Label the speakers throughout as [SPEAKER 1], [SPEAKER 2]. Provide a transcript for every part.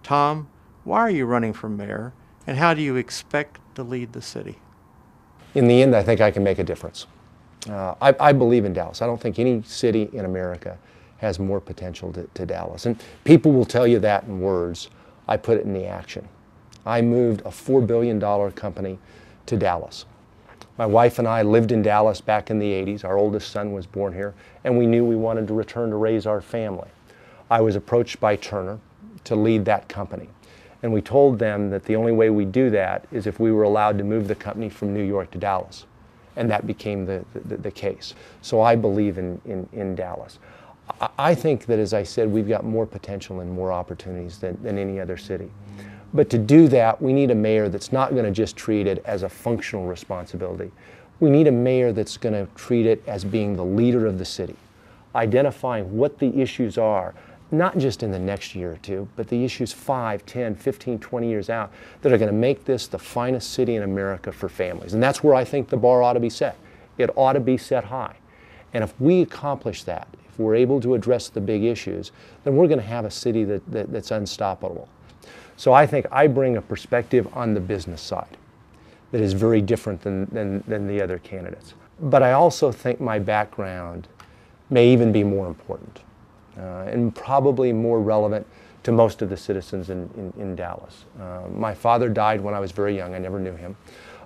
[SPEAKER 1] Tom, why are you running for mayor, and how do you expect to lead the city?
[SPEAKER 2] In the end, I think I can make a difference. I believe in Dallas. I don't think any city in America has more potential to Dallas. And people will tell you that in words. I put it in the action. I moved a $4 billion company to Dallas. My wife and I lived in Dallas back in the 80s. Our oldest son was born here, and we knew we wanted to return to raise our family. I was approached by Turner to lead that company. And we told them that the only way we do that is if we were allowed to move the company from New York to Dallas. And that became the case. So I believe in Dallas. I think that, as I said, we've got more potential and more opportunities than any other city. But to do that, we need a mayor that's not going to just treat it as a functional responsibility. We need a mayor that's going to treat it as being the leader of the city, identifying what the issues are, not just in the next year or two, but the issues 5, 10, 15, 20 years out that are going to make this the finest city in America for families. And that's where I think the bar ought to be set. It ought to be set high. And if we accomplish that, if we're able to address the big issues, then we're going to have a city that's unstoppable. So I think I bring a perspective on the business side that is very different than the other candidates. But I also think my background may even be more important. And probably more relevant to most of the citizens in Dallas. My father died when I was very young. I never knew him.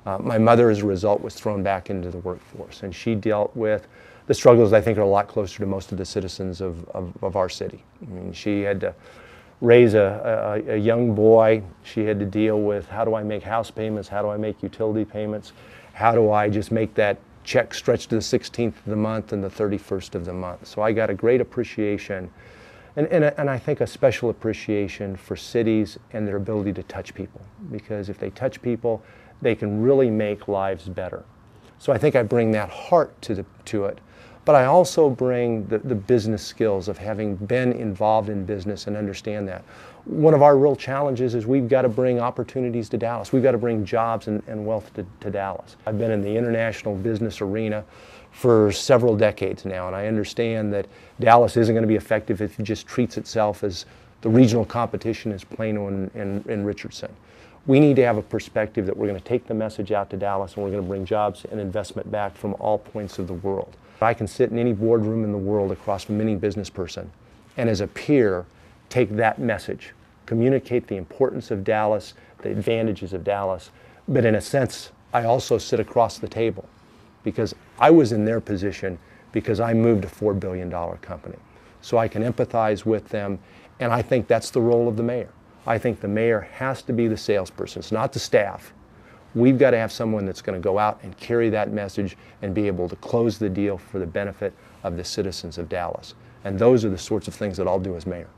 [SPEAKER 2] My mother, as a result, was thrown back into the workforce, and she dealt with the struggles I think are a lot closer to most of the citizens of our city. I mean, she had to raise a young boy. She had to deal with, how do I make house payments? How do I make utility payments? How do I just make that check stretched to the 16th of the month and the 31st of the month? So I got a great appreciation and I think a special appreciation for cities and their ability to touch people, because if they touch people, they can really make lives better. So I think I bring that heart to it, but I also bring the business skills of having been involved in business and understand that. One of our real challenges is we've got to bring opportunities to Dallas. We've got to bring jobs and wealth to Dallas. I've been in the international business arena for several decades now, and I understand that Dallas isn't going to be effective if it just treats itself as the regional competition as Plano and Richardson. We need to have a perspective that we're going to take the message out to Dallas, and we're going to bring jobs and investment back from all points of the world. I can sit in any boardroom in the world across from any business person, and as a peer, take that message, communicate the importance of Dallas, the advantages of Dallas, but in a sense, I also sit across the table because I was in their position because I moved a $4 billion company. So I can empathize with them, and I think that's the role of the mayor. I think the mayor has to be the salesperson. It's not the staff. We've got to have someone that's going to go out and carry that message and be able to close the deal for the benefit of the citizens of Dallas. And those are the sorts of things that I'll do as mayor.